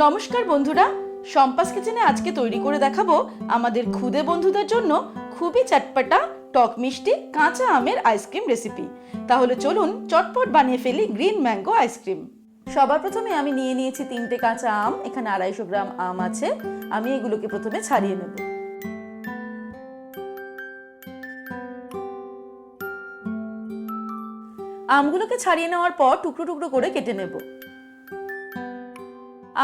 নমস্কার বন্ধুরা, শম্পাস কিচেনে আজকে তৈরি করে দেখাবো আমাদের খুদে বন্ধুদের জন্য খুবই চটপটা টক মিষ্টি কাঁচা আমের আইসক্রিম রেসিপি। তাহলে চলুন চটপট বানিয়ে ফেলি গ্রিন ম্যাঙ্গো আইসক্রিম। সবার প্রথমে আমি নিয়ে নিয়েছি 3টে কাঁচা আম। এখানে 250 গ্রাম আম আছে। আমি এগুলোকে প্রথমে ছাড়িয়ে নেব। আমগুলোকে ছাড়িয়ে নেওয়ার পর টুকরো টুকরো করে কেটে নেব।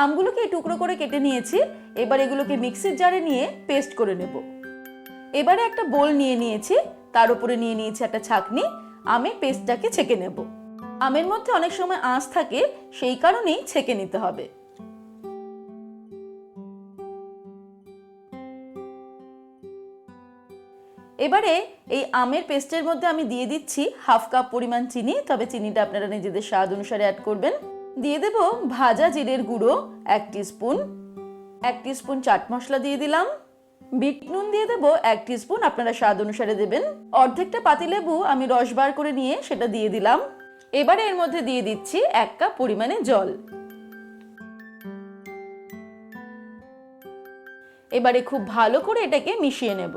আমগুলোকে টুকরো করে কেটে নিয়েছি। এবার এগুলোকে মিক্সির জারে নিয়ে পেস্ট করে নেব। এবারে একটা বোল নিয়ে নিয়েছি, তার উপরে নিয়ে নিয়েছি একটা ছাঁকনি। আমের পেস্টটাকে ছেঁকে নেব। আমের মধ্যে অনেক সময় আঁশ থাকে, সেই কারণেই ছেঁকে নিতে হবে। এবারে এই আমের পেস্টের মধ্যে আমি দিয়ে দিচ্ছি হাফ কাপ পরিমাণ চিনি, তবে চিনিটা আপনারা নিজেদের স্বাদ অনুসারে অ্যাড করবেন। দিয়ে দেব ভাজা জিরের গুঁড়ো 1 টিস্পুন, 1 টিস্পুন চাট মশলা দিয়ে দিলাম। বিট নুন দিয়ে দেব 1 টিস্পুন, আপনারা স্বাদ অনুসারে দেবেন। অর্ধেকটা পাতিলেবু আমি রস বার করে নিয়ে সেটা দিয়ে দিলাম। এবারে এর মধ্যে দিয়ে দিচ্ছি 1 কাপ পরিমাণে জল। এবারে খুব ভালো করে এটাকে মিশিয়ে নেব।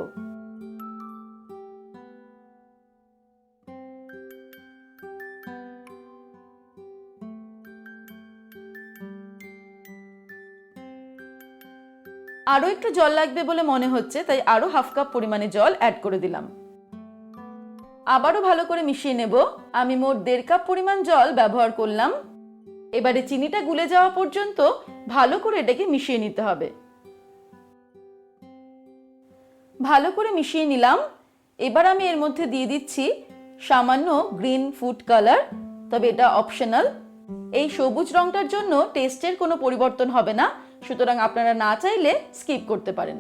আরো একটু জল লাগবে বলে মনে হচ্ছে, তাই আরো হাফ কাপ পরিমাণে জল অ্যাড করে দিলাম। আবারও ভালো করে মিশিয়ে নেব। আমি মোট 1.5 কাপ পরিমাণ জল ব্যবহার করলাম। এবারে চিনিটা গুলে যাওয়া পর্যন্ত ভালো করে এটাকে মিশিয়ে নিতে হবে। ভালো করে মিশিয়ে নিলাম। এবার আমি এর মধ্যে দিয়ে দিচ্ছি সামান্য গ্রিন ফুড কালার, তবে এটা অপশনাল। এই সবুজ রংটার জন্য টেস্টের কোনো পরিবর্তন হবে না, সুতরাং আপনারা না চাইলে স্কিপ করতে পারেন।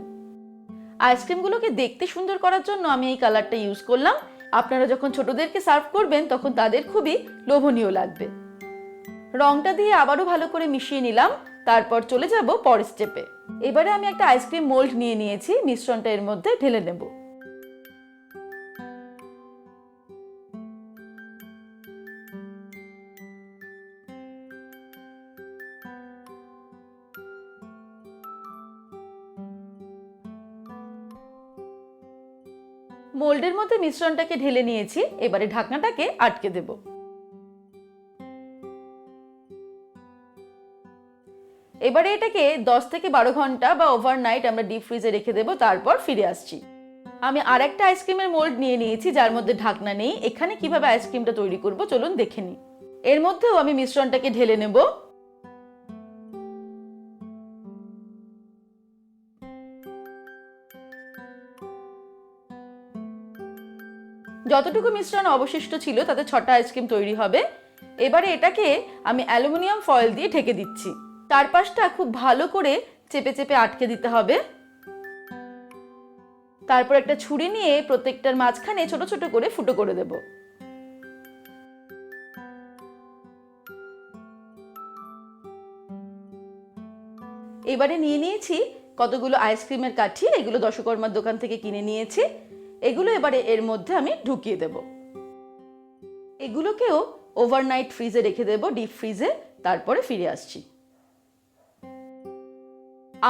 আইসক্রিমগুলোকে দেখতে সুন্দর করার জন্য আমি এই কালারটা ইউজ করলাম। আপনারা যখন ছোটদেরকে সার্ভ করবেন তখন তাদের খুবই লোভনীয় লাগবে। রংটা দিয়ে আবারও ভালো করে মিশিয়ে নিলাম। তারপর চলে যাব পরের স্টেপে। এবারে আমি একটা আইসক্রিম মোল্ড নিয়ে নিয়েছি, মিশ্রণটা এর মধ্যে ঢেলে নেব। মোল্ডের মধ্যে মিশ্রণটাকে ঢেলে নিয়েছি। এবারে ঢাকনাটাকে আটকে দেব। এবারে এটাকে 10 থেকে 12 ঘন্টা বা ওভারনাইট আমরা ডিপ ফ্রিজে রেখে দেব। তারপর ফিরে আসছি। আমি আরেকটা আইসক্রিমের মোল্ড নিয়ে নিয়েছি, যার মধ্যে ঢাকনা নেই। এখানে কিভাবে আইসক্রিমটা তৈরি করব চলুন দেখে নিই। এর মধ্যেও আমি মিশ্রণটাকে ঢেলে নেব। যতটুকু মিশ্রণ অবশিষ্ট ছিল তাতে 6টা আইসক্রিম তৈরি হবে। এবারে এটাকে আমি অ্যালুমিনিয়াম ফয়েল দিয়ে ঢেকে দিচ্ছি। চারপাশটা খুব ভালো করে চেপে চেপে আটকে দিতে হবে। তারপর একটা ছুরি নিয়ে প্রত্যেকটার মাঝখানে ছোট ছোট করে ফুটো করে দেব। এবারে নিয়ে নিয়েছি কতগুলো আইসক্রিমের কাঠি। এগুলো দশকর্মার দোকান থেকে কিনে নিয়েছি। এগুলো এবারে এর মধ্যে আমি ঢুকিয়ে দেব। এগুলোকেও ওভারনাইট ফ্রিজে রেখে দেব, ডিপ ফ্রিজে। তারপরে ফিরে আসছি।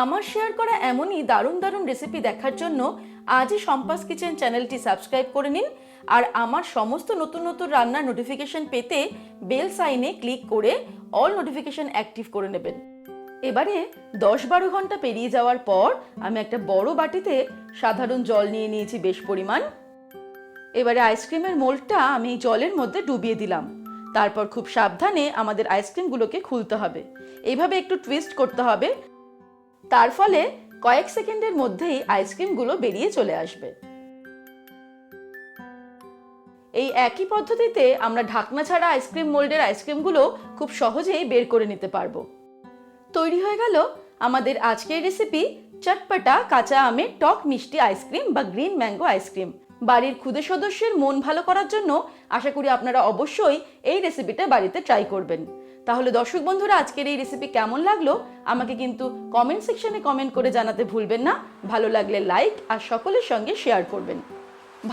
আমার শেয়ার করা এমনই দারুণ দারুণ রেসিপি দেখার জন্য আজই শম্পাস কিচেন চ্যানেলটি সাবস্ক্রাইব করে নিন। আর আমার সমস্ত নতুন নতুন রান্নার নোটিফিকেশন পেতে বেল সাইনে ক্লিক করে অল নোটিফিকেশন অ্যাক্টিভ করে নেবেন। এবারে 10-12 ঘন্টা পেরিয়ে যাওয়ার পর আমি একটা বড় বাটিতে সাধারণ জল নিয়ে নিয়েছি বেশ পরিমাণ। এবারে আইসক্রিমের মোল্ডটা আমি জলের মধ্যে ডুবিয়ে দিলাম। তারপর খুব সাবধানে আমাদের আইসক্রিমগুলোকে খুলতে হবে। এইভাবে একটু টুইস্ট করতে হবে। তার ফলে কয়েক সেকেন্ডের মধ্যেই আইসক্রিমগুলো বেরিয়ে চলে আসবে। এই একই পদ্ধতিতে আমরা ঢাকনা ছাড়া আইসক্রিম মোল্ডের আইসক্রিমগুলো খুব সহজেই বের করে নিতে পারবো। তৈরি হয়ে গেল আমাদের আজকের রেসিপি চটপটা কাঁচা আমের টক মিষ্টি আইসক্রিম বা গ্রিন ম্যাঙ্গো আইসক্রিম। বাড়ির ক্ষুদে সদস্যের মন ভালো করার জন্য আশা করি আপনারা অবশ্যই এই রেসিপিটা বাড়িতে ট্রাই করবেন। তাহলে দর্শক বন্ধুরা, আজকের এই রেসিপি কেমন লাগলো আমাকে কিন্তু কমেন্ট সেকশনে কমেন্ট করে জানাতে ভুলবেন না। ভালো লাগলে লাইক আর সকলের সঙ্গে শেয়ার করবেন।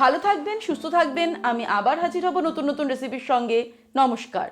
ভালো থাকবেন, সুস্থ থাকবেন। আমি আবার হাজির হব নতুন নতুন রেসিপির সঙ্গে। নমস্কার।